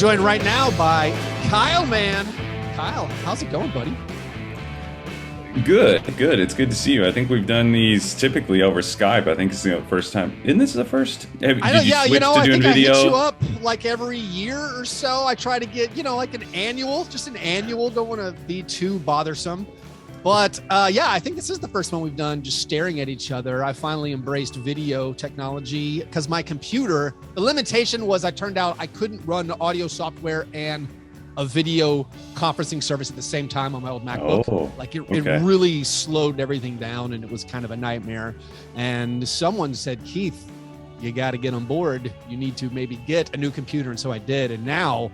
joined right now by Kyle, man. Kyle, how's it going, buddy? Good. It's good to see you. I think we've done these typically over Skype. I think it's the first time. Isn't this the first? I think I hit you up like every year or so. I try to get, like an annual. Don't want to be too bothersome. But I think this is the first one we've done just staring at each other. I finally embraced video technology because my computer, the limitation was I turned out I couldn't run audio software and a video conferencing service at the same time on my old MacBook. It really slowed everything down and it was kind of a nightmare. And someone said, Keith, you got to get on board. You need to maybe get a new computer. And so I did. And now,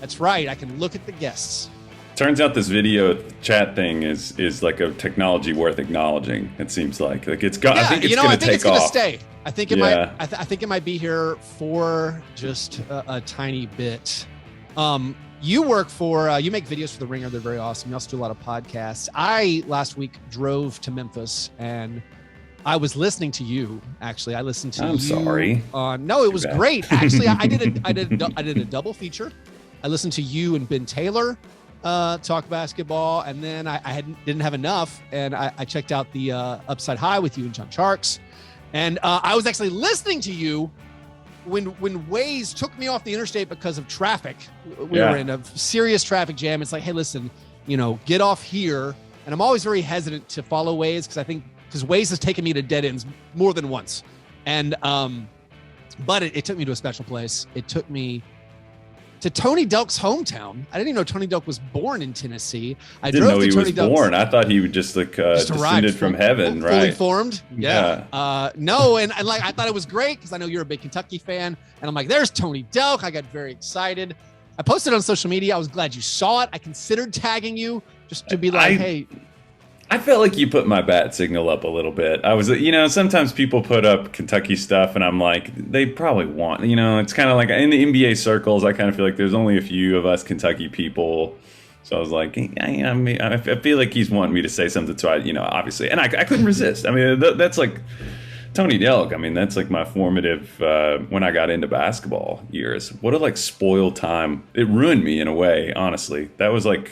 that's right. I can look at the guests. Turns out this video chat thing is like a technology worth acknowledging. It seems like it's got. I think it's going to take off. Stay. I think it might. I think it might be here for just a tiny bit. You work for, you make videos for The Ringer. They're very awesome. You also do a lot of podcasts. I, last week, drove to Memphis and I was listening to you. Actually, I listened to you. I'm sorry. No, it was great. Actually, I did a double feature. I listened to you and Ben Taylor talk basketball. And then I didn't have enough. And I checked out the Upside High with you and John Sharks. And I was actually listening to you when Waze took me off the interstate because of traffic. We were in a serious traffic jam. It's like, hey, listen, get off here. And I'm always very hesitant to follow Waze because Waze has taken me to dead ends more than once. And but it took me to a special place. It took me to Tony Delk's hometown. I didn't even know Tony Delk was born in Tennessee. I didn't know he was born. I thought he would just descended from heaven, right? Fully formed. Yeah. No, and like I thought it was great because I know you're a big Kentucky fan, and I'm like, there's Tony Delk. I got very excited. I posted on social media. I was glad you saw it. I considered tagging you just to be like, hey. I felt like you put my bat signal up a little bit. I was, sometimes people put up Kentucky stuff and I'm like, they probably want, it's kind of like in the NBA circles, I kind of feel like there's only a few of us Kentucky people. So I was like, I feel like he's wanting me to say something. So obviously, and I couldn't resist. I mean, that's like Tony Delk. I mean, that's like my formative, when I got into basketball years. What a spoiled time. It ruined me in a way, honestly. That was like,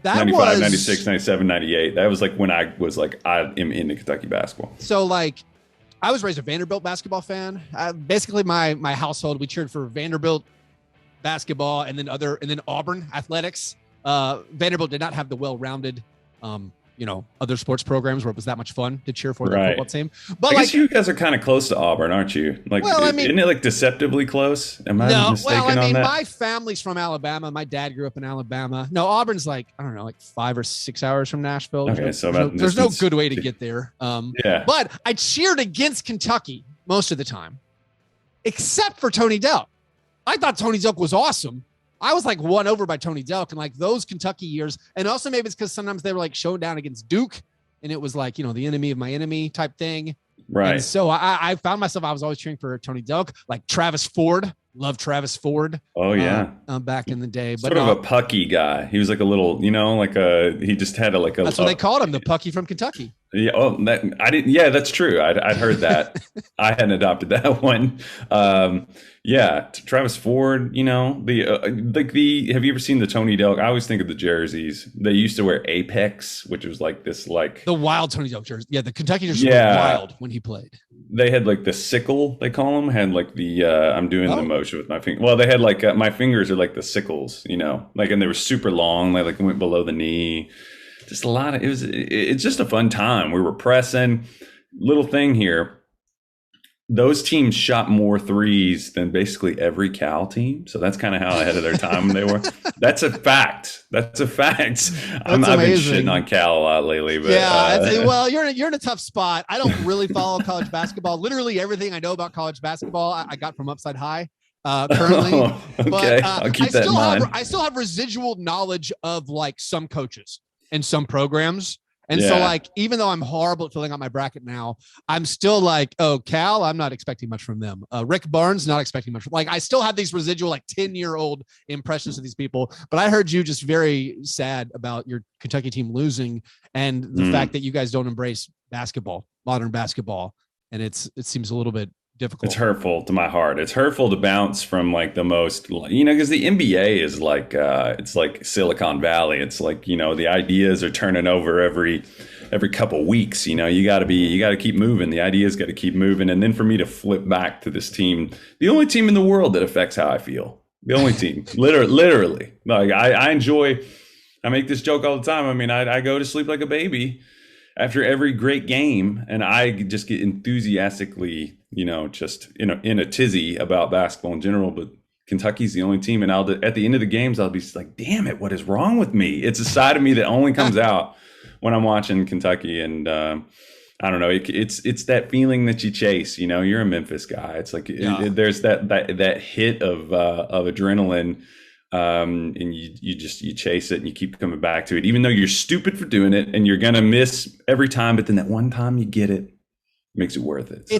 95, 96, 97, 98. That was like when I was like, I am into Kentucky basketball. So I was raised a Vanderbilt basketball fan. Basically my household, we cheered for Vanderbilt basketball and then Auburn athletics. Vanderbilt did not have the well-rounded, other sports programs where it was that much fun to cheer for the football team. But I guess you guys are kind of close to Auburn, aren't you? Isn't it deceptively close? Am I mistaken on that? My family's from Alabama. My dad grew up in Alabama. No, Auburn's 5 or 6 hours from Nashville. There's no good way to get there. But I cheered against Kentucky most of the time, except for Tony Delk. I thought Tony Delk was awesome. I was won over by Tony Delk and those Kentucky years. And also maybe it's because sometimes they were showing down against Duke and it was the enemy of my enemy type thing. Right. And so I found myself, I was always cheering for Tony Delk, Travis Ford. Love Travis Ford. Oh yeah. Back in the day. But sort of a pucky guy. He was a little, he just had a that's what they called him, the pucky from Kentucky. Yeah. Oh, that's true. I'd heard that. I hadn't adopted that one. Travis Ford, have you ever seen the Tony Delk? I always think of the jerseys. They used to wear Apex, which was the wild Tony Delk jersey. Yeah. The Kentucky jersey was wild when he played. They had the sickle, they call them, had I'm doing the motion with my finger. Well, they had my fingers are the sickles, and they were super long. They went below the knee. Just a lot of, it's just a fun time. We were pressing. Little thing here. Those teams shot more threes than basically every Cal team. So that's kind of how ahead of their time they were. That's a fact. I've been shitting on Cal a lot lately. But, well, you're in a tough spot. I don't really follow college basketball. Literally everything I know about college basketball, I got from Upside High currently. Okay, I'll keep that in mind. I still have residual knowledge of some coaches and some programs. And so even though I'm horrible at filling out my bracket now, I'm still Cal, I'm not expecting much from them. Rick Barnes, not expecting much. I still have these residual 10-year-old impressions of these people, but I heard you just very sad about your Kentucky team losing and the fact that you guys don't embrace basketball, modern basketball. And it seems a little bit difficult. It's hurtful to my heart. It's hurtful to bounce from like the most, because the NBA is like, it's like Silicon Valley. It's like, the ideas are turning over every couple weeks. You got to keep moving. The ideas got to keep moving. And then for me to flip back to this team, the only team in the world that affects how I feel, the only team, literally, like I enjoy, I make this joke all the time. I mean, I go to sleep like a baby after every great game, and I just get enthusiastically, just in a tizzy about basketball in general. But Kentucky's the only team, and at the end of the games, I'll be like, "Damn it, what is wrong with me?" It's a side of me that only comes out when I'm watching Kentucky, and I don't know. It's that feeling that you chase. You're a Memphis guy. It's like there's that hit of adrenaline. And you chase it and you keep coming back to it, even though you're stupid for doing it and you're gonna miss every time. But then that one time you get it, makes it worth it.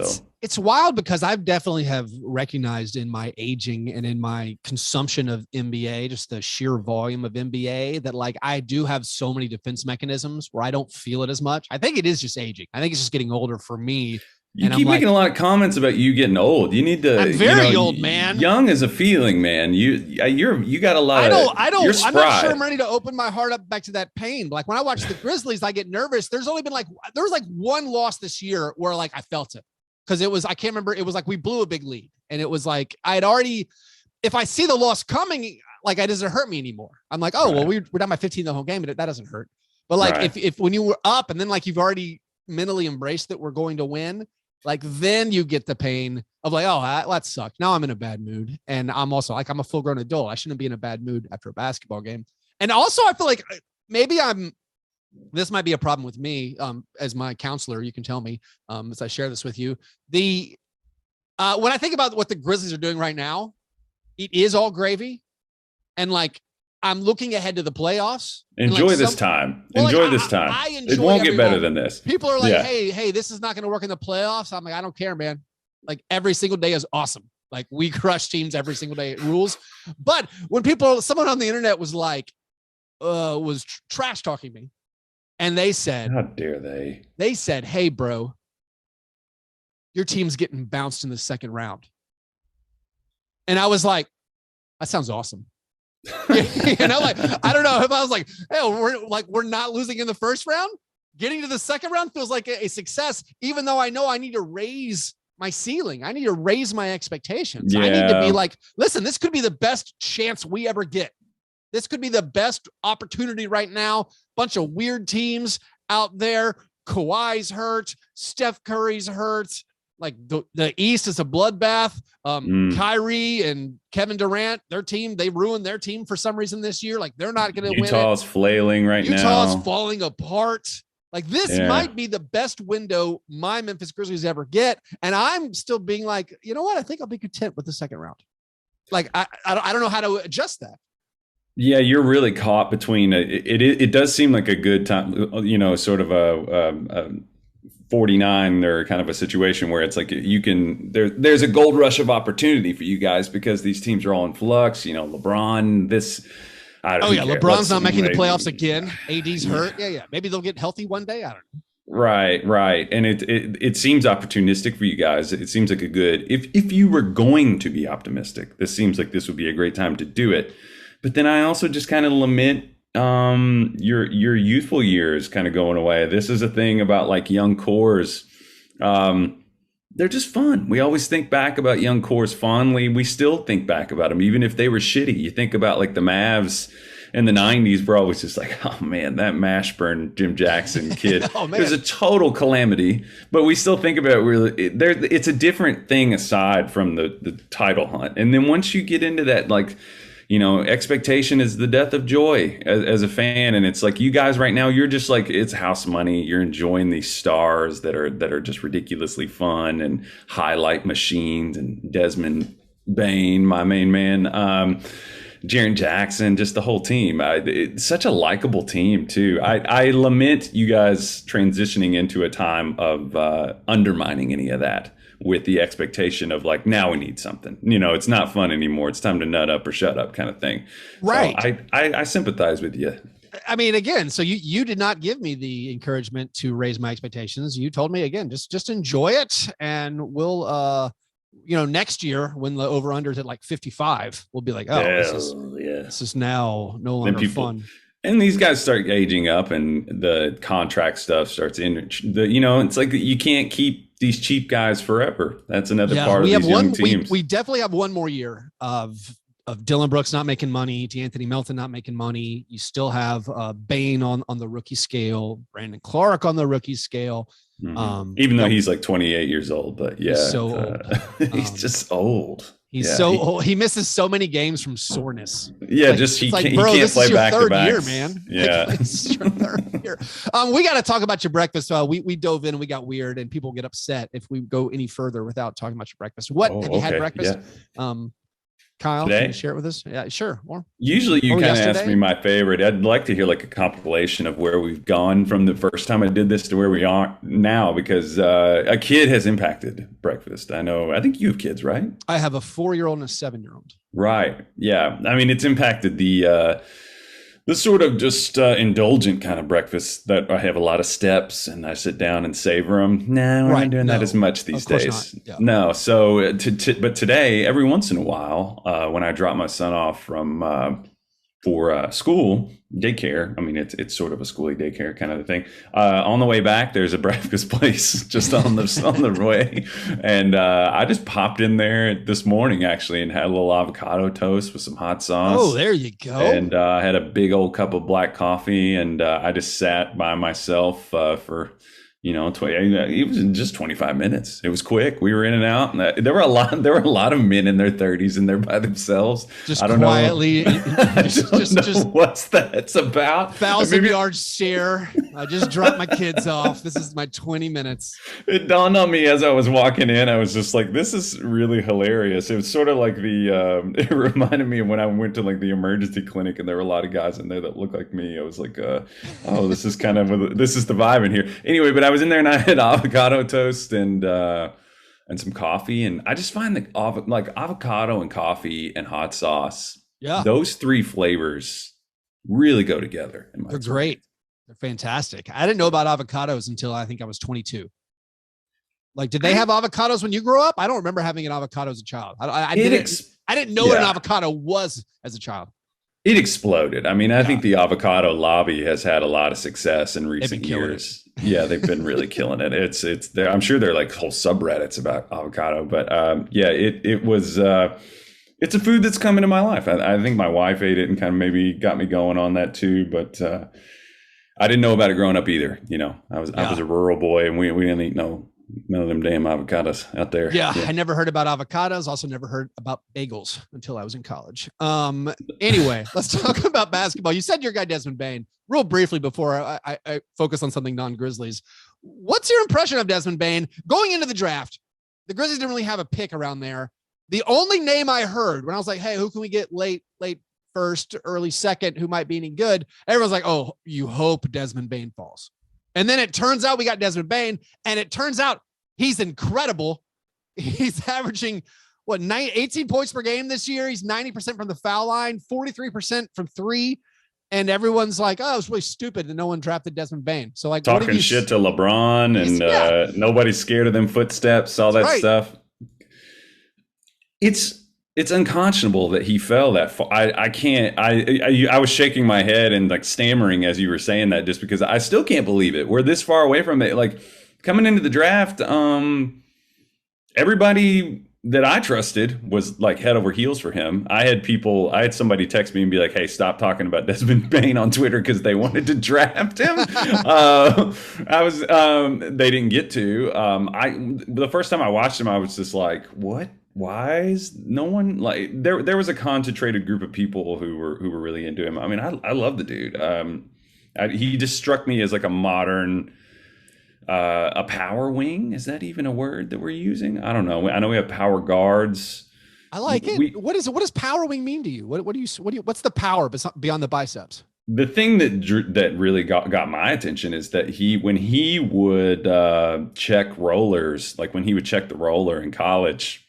It's wild because I've definitely have recognized in my aging and in my consumption of NBA, just the sheer volume of NBA, that like I do have so many defense mechanisms where I don't feel it as much. I think it is just aging. I think it's just getting older for me. You keep making a lot of comments about you getting old. You need to. I'm very old, man. Young is a feeling, man. You got a lot. I don't. I'm not sure I'm ready to open my heart up back to that pain. Like when I watch the Grizzlies, I get nervous. There was one loss this year where like I felt it because I can't remember. It was like we blew a big lead, and it was like I had already. If I see the loss coming, like it doesn't hurt me anymore. I'm like, oh well, we're down by 15 the whole game, but that doesn't hurt. But like if when you were up and then like you've already mentally embraced that we're going to win. Like then you get the pain of like, oh, that sucked. Now I'm in a bad mood. And I'm also like, I'm a full grown adult. I shouldn't be in a bad mood after a basketball game. And also I feel like maybe this might be a problem with me as my counselor. You can tell me as I share this with you. When I think about what the Grizzlies are doing right now, it is all gravy. And like, I'm looking ahead to the playoffs. Enjoy this time. Enjoy this time. It won't get better than this. People are like, hey, this is not going to work in the playoffs. I'm like, I don't care, man. Like every single day is awesome. Like we crush teams every single day. It rules. But when someone on the internet was like, was trash talking me, and they said, how dare they? They said, hey, bro, your team's getting bounced in the second round. And I was like, that sounds awesome. Like I don't know if I was like, hey, we're not losing in the first round. Getting to the second round feels like a success, even though I know I need to raise my ceiling. I need to raise my expectations. I need to be like, listen, this could be the best chance we ever get. This could be the best opportunity right now. Bunch of weird teams out there. Kawhi's hurt. Steph Curry's hurt. Like the East is a bloodbath. Kyrie and Kevin Durant, their team, they ruined their team for some reason this year. Like they're not going to win. Utah's flailing now. Utah's falling apart. Like this might be the best window my Memphis Grizzlies ever get. And I'm still being like, you know what? I think I'll be content with the second round. Like I don't know how to adjust that. Yeah, you're really caught between it does seem like a good time, sort of a 49 or kind of a situation where it's like there's a gold rush of opportunity for you guys because these teams are all in flux. LeBron, LeBron's not making the playoffs again. AD's hurt. Yeah. Maybe they'll get healthy one day. I don't know. Right. And it seems opportunistic for you guys. It seems like a good, if you were going to be optimistic, this seems like this would be a great time to do it. But then I also just kind of lament your youthful years kind of going away. This is a thing about like young cores. They're just fun. We always think back about young cores fondly. We still think back about them, even if they were shitty. You think about like the Mavs in the 90s, we're always just like, oh man, that Mashburn Jim Jackson kid. It was a total calamity, but we still think about it. It's a different thing aside from the title hunt. And then once you get into that, like, expectation is the death of joy as a fan. And it's like, you guys right now, you're just like, it's house money. You're enjoying these stars that are just ridiculously fun and highlight machines, and Desmond, Bane, my main man, Jaren Jackson, just the whole team. It's such a likable team too. I lament you guys transitioning into a time of undermining any of that with the expectation of like, now we need something. It's not fun anymore. It's time to nut up or shut up kind of thing. Right. So I sympathize with you. I mean, again, so you did not give me the encouragement to raise my expectations. You told me again, just enjoy it, and we'll next year when the over under is at like 55, we'll be like, oh, this is now no longer fun. And these guys start aging up, and the contract stuff starts it's like you can't keep these cheap guys forever. That's another part of these young teams. We definitely have one more year of Dylan Brooks not making money, D'Anthony Melton not making money. You still have Bane on the rookie scale, Brandon Clark on the rookie scale. Mm-hmm. Even though he's like 28 years old, but he's so old. He's just old. He's so old. He misses so many games from soreness. Yeah, he can't play back to back. Year, man. Yeah, it's your third year. We got to talk about your breakfast. We dove in and we got weird, and people get upset if we go any further without talking about your breakfast. Have you had breakfast? Yeah. Kyle, today? Can you share it with us? Yeah, sure. Usually you kind of ask me my favorite. I'd like to hear like a compilation of where we've gone from the first time I did this to where we are now, because a kid has impacted breakfast. I think you have kids, right? I have a 4-year-old and a 7-year-old. Right. Yeah. I mean, it's impacted the sort of just indulgent kind of breakfast that I have a lot of steps and I sit down and savor them. No, we're not doing that as much these days. Yeah. No. So, but today, every once in a while, when I drop my son off for school, daycare, I mean, it's sort of a schooly daycare kind of a thing. On the way back, there's a breakfast place just on the way. And I just popped in there this morning, actually, and had a little avocado toast with some hot sauce. Oh, there you go. And I had a big old cup of black coffee, and I just sat by myself for... it was just 25 minutes. It was quick. We were in and out, and there were a lot of men in their 30s and they're by themselves. Just quietly, just what's that's about. 1,000-yard stare. I just dropped my kids off. This is my 20 minutes. It dawned on me as I was walking in. I was just like, this is really hilarious. It was sort of like it reminded me of when I went to like the emergency clinic and there were a lot of guys in there that looked like me. I was like, oh, this is this is the vibe in here. Anyway, but I was in there and I had avocado toast and some coffee, and I just find like avocado and coffee and hot sauce. Yeah, those three flavors really go together. They're great. They're fantastic. I didn't know about avocados until I think I was 22. Like, did they have avocados when you grew up? I don't remember having an avocado as a child. I didn't know what an avocado was as a child. It exploded. I mean, I think the avocado lobby has had a lot of success in recent years. Yeah, they've been really killing it. It's there. I'm sure there are like whole subreddits about avocado, but it was. It's a food that's come into my life. I think my wife ate it and kind of maybe got me going on that too. But I didn't know about it growing up either. I was a rural boy, and we didn't eat none of them damn avocados out there. Yeah, I never heard about avocados. Also never heard about bagels until I was in college. Anyway, let's talk about basketball. You said your guy Desmond Bane. Real briefly before I focus on something non-Grizzlies. What's your impression of Desmond Bane going into the draft? The Grizzlies didn't really have a pick around there. The only name I heard when I was like, hey, who can we get late first, early second, who might be any good? Everyone's like, oh, you hope Desmond Bane falls. And then it turns out we got Desmond Bane, and it turns out he's incredible. He's averaging 18 points per game this year. He's 90% from the foul line, 43% from three. And everyone's like, oh, it's really stupid that no one drafted Desmond Bane. So like talking shit to LeBron and nobody's scared of them footsteps, all that stuff. It's unconscionable that he fell that far. I can't. I was shaking my head and like stammering as you were saying that, just because I still can't believe it. We're this far away from it. Like coming into the draft, everybody that I trusted was like head over heels for him. I had somebody text me and be like, hey, stop talking about Desmond Bane on Twitter because they wanted to draft him. They didn't get to. The first time I watched him, I was just like, what? Why is no one like there was a concentrated group of people who were really into him. I mean, I love the dude. He just struck me as like a modern a power wing. Is that even a word that we're using? I don't know. I know we have power guards. I like it. What does power wing mean to you? What's the power beyond the biceps? The thing that really got my attention is that when he would check rollers, like when he would check the roller in college,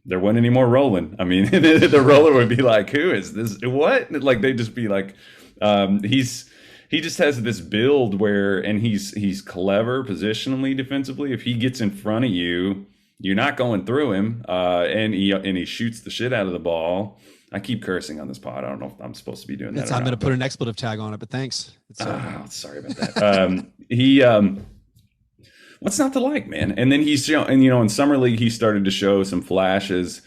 there wasn't any more rolling. I mean, the roller would be like, who is this? What? Like, they'd just be like, he just has this build and he's clever positionally, defensively. If he gets in front of you, you're not going through him, and he shoots the shit out of the ball. I keep cursing on this pod. I don't know if I'm supposed to be doing that. I'm going to put an expletive tag on it, but thanks. Sorry about that. What's not to like, man? And then in summer league, he started to show some flashes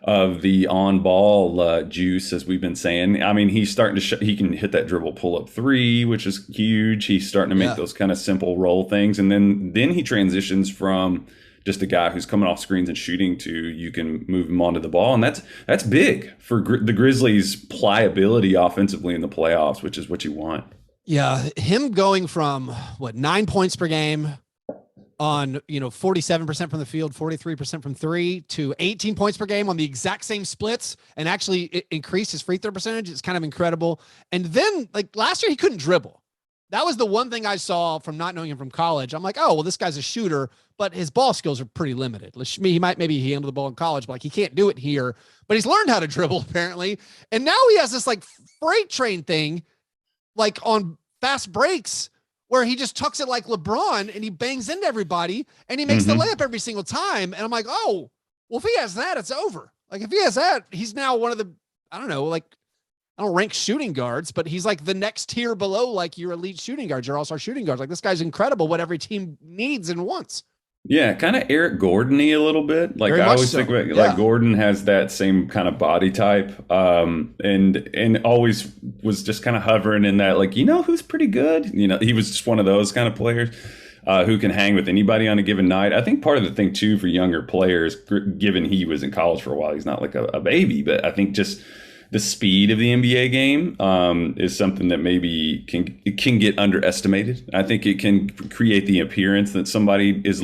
of the on-ball juice, as we've been saying. I mean, he's starting to he can hit that dribble pull-up three, which is huge. He's starting to make those kind of simple roll things, and then he transitions from just a guy who's coming off screens and shooting to you can move him onto the ball, and that's big for the Grizzlies' pliability offensively in the playoffs, which is what you want. Yeah, him going from 9 points per game on 47% from the field, 43% from three, to 18 points per game on the exact same splits, and actually it increased his free throw percentage. It's kind of incredible. And then last year he couldn't dribble. That was the one thing I saw from not knowing him from college. I'm like, oh, well, this guy's a shooter, but his ball skills are pretty limited. He handled the ball in college, but he can't do it here. But he's learned how to dribble apparently, and now he has this freight train thing, on fast breaks, where he just tucks it like LeBron and he bangs into everybody and he makes the layup every single time. And I'm like, oh, well, if he has that, it's over. If he has that, he's now one of the, I don't rank shooting guards, but he's the next tier below, your elite shooting guards, your all-star shooting guards. This guy's incredible, what every team needs and wants. Yeah, kind of Eric Gordon-y a little bit. I always think about, Gordon has that same kind of body type, and always was just kind of hovering in that, who's pretty good? He was just one of those kind of players who can hang with anybody on a given night. I think part of the thing too for younger players, given he was in college for a while, he's not a baby, but I think just the speed of the NBA game is something that maybe can get underestimated. I think it can create the appearance that somebody is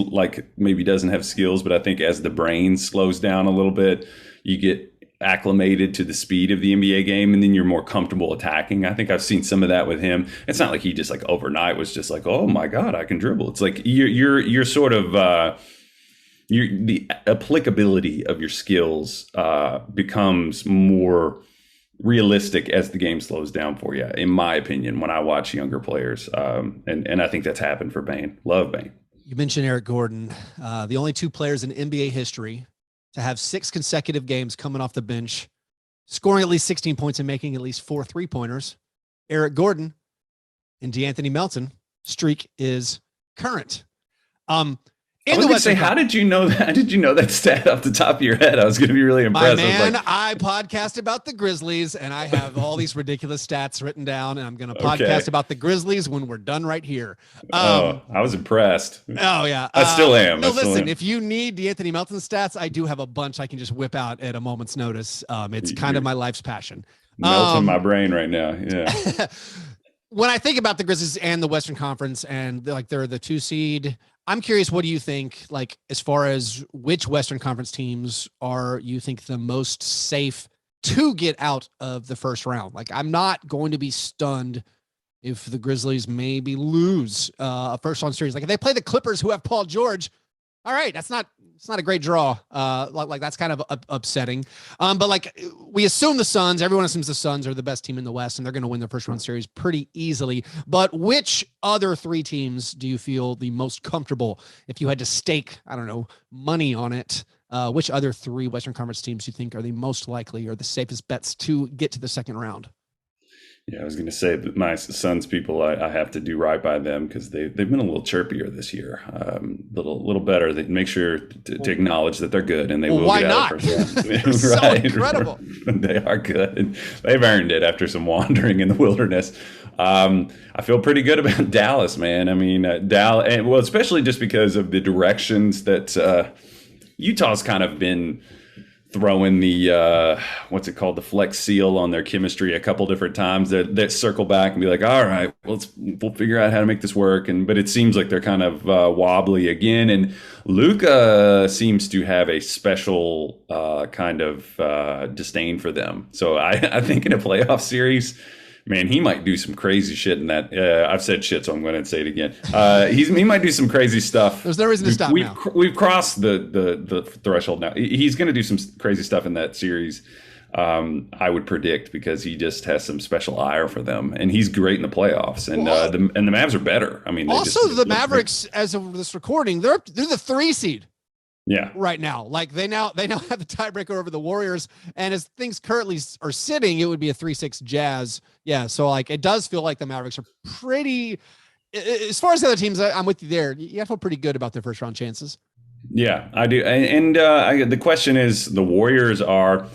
maybe doesn't have skills, but I think as the brain slows down a little bit, you get acclimated to the speed of the NBA game, and then you're more comfortable attacking. I think I've seen some of that with him. It's not like he just overnight was just oh my God, I can dribble. It's you're sort of the applicability of your skills becomes more realistic as the game slows down for you, in my opinion, when I watch younger players. And I think that's happened for Bane. Love Bane. You mentioned Eric Gordon, the only two players in NBA history to have 6 consecutive games coming off the bench, scoring at least 16 points and making at least 4 3-pointers. Eric Gordon and DeAnthony Melton streak is current. I was going to say, how did you know that? How did you know that stat off the top of your head? I was going to be really impressed. I podcast about the Grizzlies, and I have all these ridiculous stats written down, and I'm going to podcast about the Grizzlies when we're done right here. I was impressed. Oh, yeah. I still am. Listen, if you need DeAnthony Melton stats, I do have a bunch I can just whip out at a moment's notice. It's kind of my life's passion. Melting my brain right now. Yeah. When I think about the Grizzlies and the Western Conference, and they're the 2 seed, I'm curious, what do you think, as far as which Western Conference teams are you think the most safe to get out of the first round? I'm not going to be stunned if the Grizzlies maybe lose a first round series. If they play the Clippers, who have Paul George, all right, it's not a great draw. That's kind of upsetting. But we assume the Suns, everyone assumes the Suns are the best team in the West, and they're going to win the first round series pretty easily. But which other 3 teams do you feel the most comfortable if you had to stake, money on it? Which other 3 Western Conference teams do you think are the most likely or the safest bets to get to the second round? Yeah, I was going to say that my Suns people, I have to do right by them because they've been a little chirpier this year, little better. They make sure to acknowledge that they're good, and they will why get not? out of first round. Right, so incredible. They are good. They've earned it after some wandering in the wilderness. I feel pretty good about Dallas, man. I mean, Dallas, and especially just because of the directions that Utah's kind of been throwing the what's it called, the flex seal on their chemistry a couple different times. They circle back and be like, all right, we'll figure out how to make this work. But it seems like they're kind of wobbly again. And Luka seems to have a special kind of disdain for them. So I think in a playoff series, man, he might do some crazy shit in that. I've said shit, so I'm going to say it again. He might do some crazy stuff. There's no reason to stop now. We've crossed the threshold now. He's going to do some crazy stuff in that series, I would predict, because he just has some special ire for them, and he's great in the playoffs. And the Mavs are better. I mean, also the Mavericks, as of this recording, they're the 3 seed. Yeah. right now. Like they now have the tiebreaker over the Warriors, and as things currently are sitting, it would be a 3-6 Jazz. Yeah, so like it does feel like the Mavericks are pretty. As far as the other teams, I'm with you there. You feel pretty good about their first round chances. Yeah, I do. The question is, the Warriors are.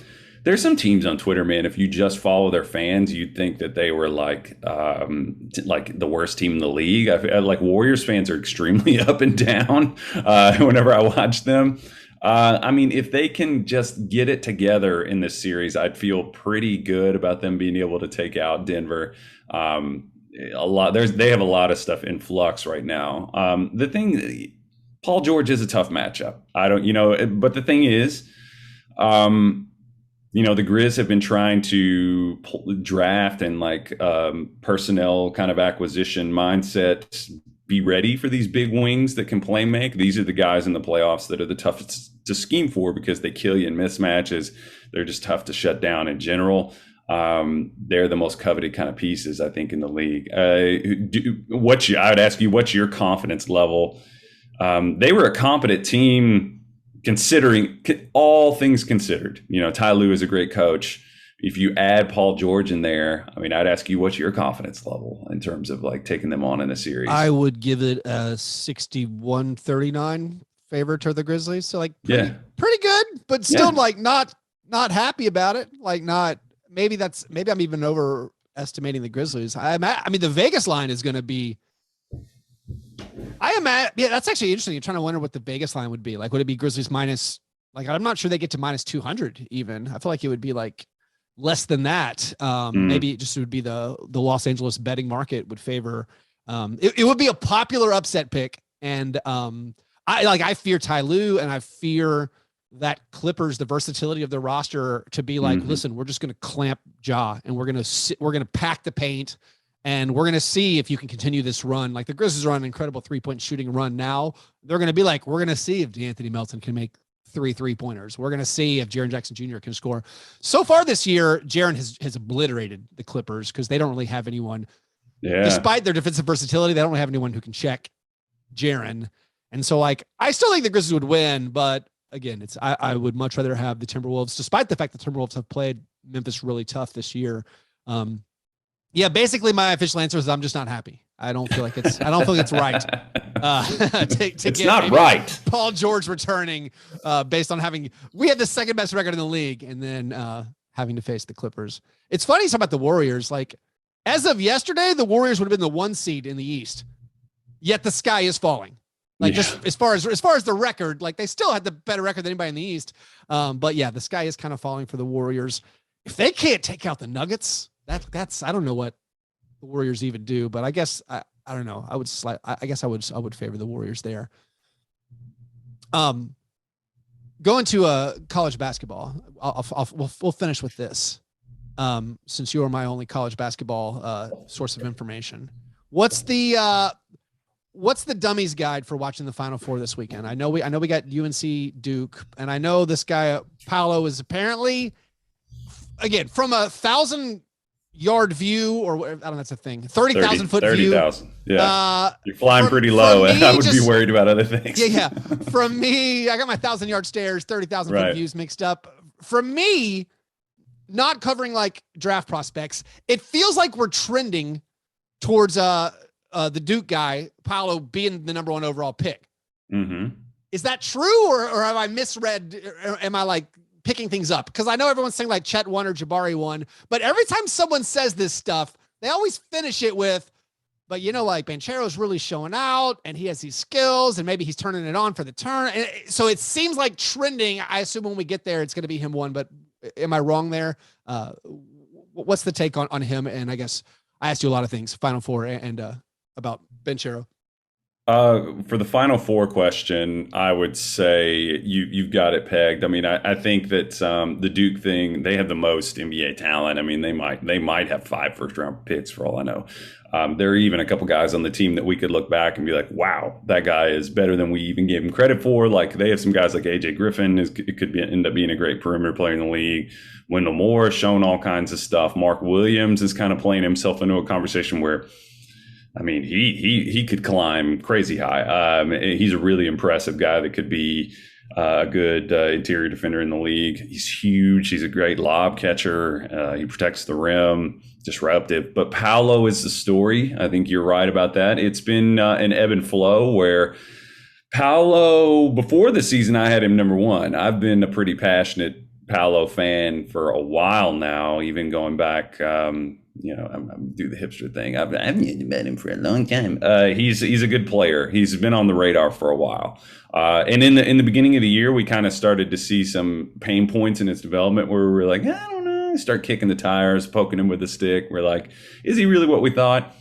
There's some teams on Twitter, man. If you just follow their fans, you'd think that they were like the worst team in the league. Like Warriors fans are extremely up and down whenever I watch them. I mean, if they can just get it together in this series, I'd feel pretty good about them being able to take out Denver. They have a lot of stuff in flux right now. The thing, Paul George is a tough matchup. But the thing is, the Grizz have been trying to draft and personnel kind of acquisition mindset, be ready for these big wings that can play make. These are the guys in the playoffs that are the toughest to scheme for because they kill you in mismatches. They're just tough to shut down in general. They're the most coveted kind of pieces, I think, in the league. I would ask you, what's your confidence level? They were a competent team considering all things considered. Ty Lue is a great coach. If you add Paul George in there, I mean, I'd ask you, what's your confidence level in terms of taking them on in a series? I would give it a 61-39 favor to the Grizzlies. So pretty good, but still not happy about it. Maybe I'm even overestimating the Grizzlies. I mean, the Vegas line is going to be. That's actually interesting. You're trying to wonder what the Vegas line would be. Would it be Grizzlies minus? I'm not sure they get to minus 200 even. I feel like it would be less than that. Maybe it just would be the Los Angeles betting market would favor. It would be a popular upset pick, and I fear Ty Lue, and I fear that Clippers, the versatility of the roster to be listen, we're just going to clamp Ja, and we're going to pack the paint. And we're going to see if you can continue this run. The Grizzlies are on an incredible 3-point shooting run now. They're going to be we're going to see if DeAnthony Melton can make 3 3-pointers. We're going to see if Jaren Jackson Jr. can score. So far this year, Jaren has obliterated the Clippers because they don't really have anyone. Yeah. Despite their defensive versatility, they don't really have anyone who can check Jaren. And so, I still think the Grizzlies would win. But again, I would much rather have the Timberwolves, despite the fact the Timberwolves have played Memphis really tough this year. Yeah, basically my official answer is I'm just not happy. I don't feel like it's right. It's not right. Paul George returning based on we had the second best record in the league and then having to face the Clippers. It's funny talking about the Warriors. As of yesterday, the Warriors would have been the 1 seed in the East. Yet the sky is falling. Just as far as the record, they still had the better record than anybody in the East. But yeah, the sky is kind of falling for the Warriors. If they can't take out the Nuggets, that's I don't know what the Warriors even do, but I guess I don't know. I would favor the Warriors there. Going to college basketball. We'll finish with this. Since you are my only college basketball source of information, what's the dummies guide for watching the Final Four this weekend? I know we got UNC Duke, and I know this guy Paolo is apparently, again, from 1,000-yard view, or I don't know, that's a thing. 30,000 foot 30, view. 30,000. Yeah. You're flying pretty low, and I would be worried about other things. Yeah. From me, I got my 1,000-yard stairs, 30,000 foot views mixed up. From me, not covering draft prospects, it feels like we're trending towards the Duke guy, Paolo, being the number 1 overall pick. Mm-hmm. Is that true, or have I misread? Or am I picking things up? Because I know everyone's saying Chet won or Jabari won, but every time someone says this stuff, they always finish it with, but Banchero's really showing out and he has these skills and maybe he's turning it on for the turn. And so it seems like trending. I assume when we get there, it's going to be him 1, but am I wrong there? What's the take on him? And I guess I asked you a lot of things, Final Four and about Banchero. For the Final Four question, I would say you've got it pegged. I mean, I think that the Duke thing, they have the most NBA talent. I mean, they might have 5 first-round picks for all I know. There are even a couple guys on the team that we could look back and be like, wow, that guy is better than we even gave him credit for. They have some guys like AJ Griffin. It could end up being a great perimeter player in the league. Wendell Moore has shown all kinds of stuff. Mark Williams is kind of playing himself into a conversation where, I mean, he could climb crazy high. He's a really impressive guy that could be a good interior defender in the league. He's huge. He's a great lob catcher. He protects the rim, disruptive. But Paolo is the story. I think you're right about that. It's been an ebb and flow where Paolo, before the season, I had him number one. I've been a pretty passionate Paolo fan for a while now, even going back. I'm do the hipster thing. I've known about him for a long time. He's a good player. He's been on the radar for a while. And in the beginning of the year, we kind of started to see some pain points in his development where we were like, I don't know, start kicking the tires, poking him with a stick. We're like, is he really what we thought?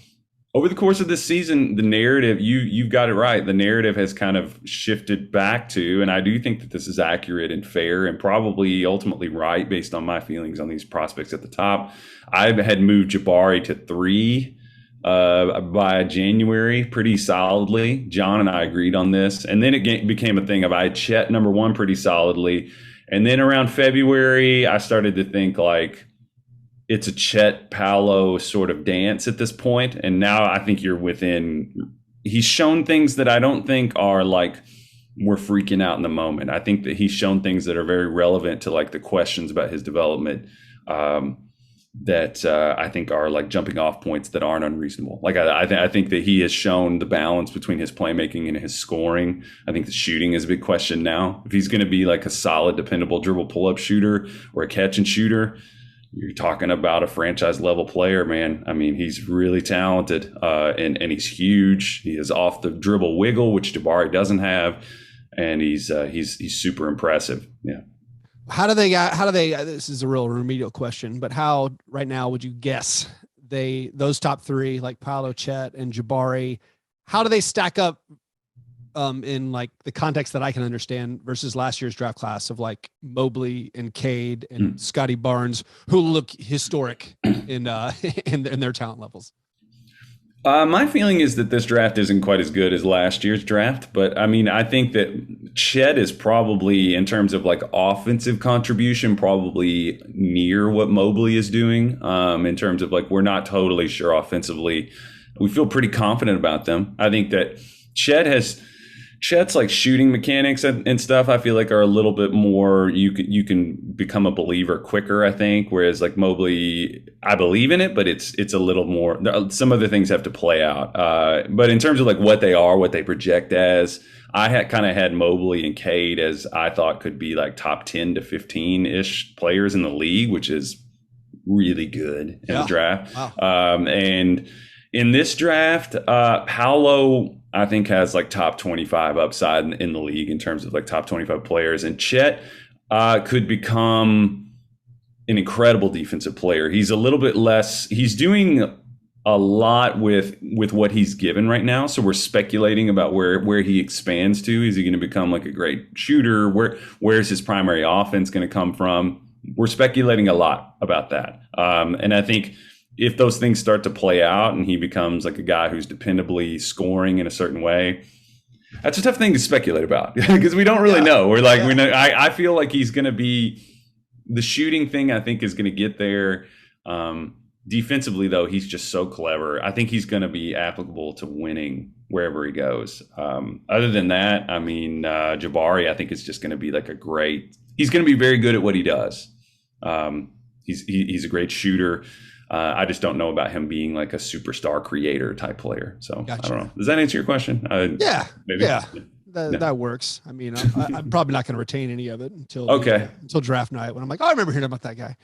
Over the course of this season, the narrative, you've got it right. The narrative has kind of shifted back to, and I do think that this is accurate and fair and probably ultimately right based on my feelings on these prospects at the top. I had moved Jabari to 3 by January pretty solidly. John and I agreed on this. And then it became a thing of I had Chet number 1 pretty solidly. And then around February, I started to think like, it's a Chet Paolo sort of dance at this point. And now I think he's shown things that I don't think are like, we're freaking out in the moment. I think that he's shown things that are very relevant to like the questions about his development that I think are like jumping off points that aren't unreasonable. Like I think that he has shown the balance between his playmaking and his scoring. I think the shooting is a big question now. If he's going to be like a solid, dependable dribble pull-up shooter or a catch and shooter, you're talking about a franchise level player, man. I mean, he's really talented and he's huge. He is off the dribble wiggle, which Jabari doesn't have. And he's super impressive. Yeah. How do they, this is a real remedial question, but how right now would you guess those top 3, like Paolo, Chet, and Jabari, how do they stack up in like the context that I can understand versus last year's draft class of like Mobley and Cade and Scotty Barnes, who look historic in their talent levels? My feeling is that this draft isn't quite as good as last year's draft, but I mean, I think that Chet is probably, in terms of like offensive contribution, probably near what Mobley is doing. In terms of like, we're not totally sure offensively. We feel pretty confident about them. I think that Chet's like shooting mechanics and stuff, I feel like are a little bit more, you can become a believer quicker, I think. Whereas like Mobley, I believe in it, but it's a little more, some other things have to play out. But in terms of like what they are, what they project as, I had kind of had Mobley and Cade as I thought could be like top 10 to 15-ish players in the league, which is really good in the draft. Wow. And in this draft, Paolo, I think, has like top 25 upside in the league in terms of like top 25 players. And Chet could become an incredible defensive player. He's a little bit less, he's doing a lot with what he's given right now. So we're speculating about where he expands to. Is he going to become like a great shooter? Where's his primary offense going to come from? We're speculating a lot about that. And I think if those things start to play out and he becomes like a guy who's dependably scoring in a certain way, that's a tough thing to speculate about because we don't really know. We're like, we know. I feel like he's going to be the shooting thing. I think is going to get there. Defensively, though, he's just so clever. I think he's going to be applicable to winning wherever he goes. Other than that, I mean, Jabari, I think is just going to be like he's going to be very good at what he does. He's a great shooter. I just don't know about him being like a superstar creator type player. So gotcha. I don't know. Does that answer your question? Yeah. Maybe. Yeah. That works. I mean, I'm probably not going to retain any of it until draft night when I'm like, oh, I remember hearing about that guy.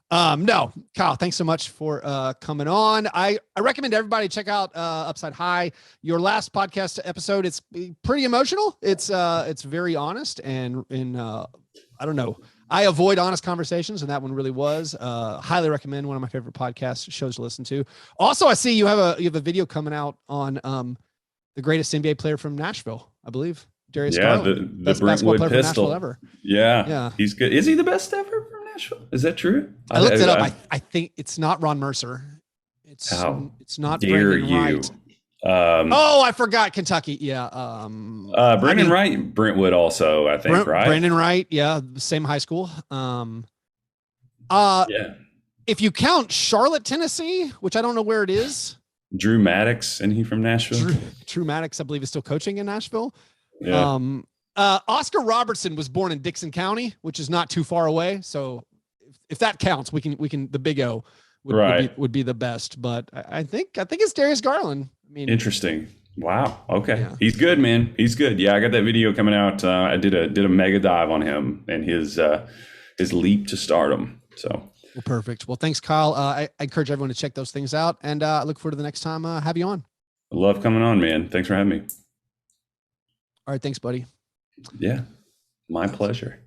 No, Kyle, thanks so much for coming on. I recommend everybody check out Upside High. Your last podcast episode, it's pretty emotional. It's very honest and I don't know. I avoid honest conversations, and that one really was. Highly recommend. One of my favorite podcast shows to listen to. Also, I see you have a video coming out on the greatest NBA player from Nashville, I believe, Darius Garland. The Brentwood pistol ever. Yeah, he's good. Is he the best ever from Nashville? Is that true? I looked it up. I think it's not Ron Mercer. It's not Brandon Wright. I forgot Kentucky. Yeah. Brandon Wright, Brentwood also, I think, right? Brandon Wright. Yeah. Same high school. If you count Charlotte, Tennessee, which I don't know where it is. Drew Maddox, isn't he from Nashville? Drew Maddox, I believe, is still coaching in Nashville. Yeah. Oscar Robertson was born in Dixon County, which is not too far away. So if that counts, we can the Big O would be the best. But I think it's Darius Garland. I mean, interesting. Wow. Okay. Yeah. He's good, man. He's good. Yeah, I got that video coming out. I did a mega dive on him and his leap to stardom. So well, perfect. Well, thanks, Kyle. I encourage everyone to check those things out, and I look forward to the next time have you on. I love coming on, man. Thanks for having me. All right. Thanks, buddy. Yeah, my pleasure.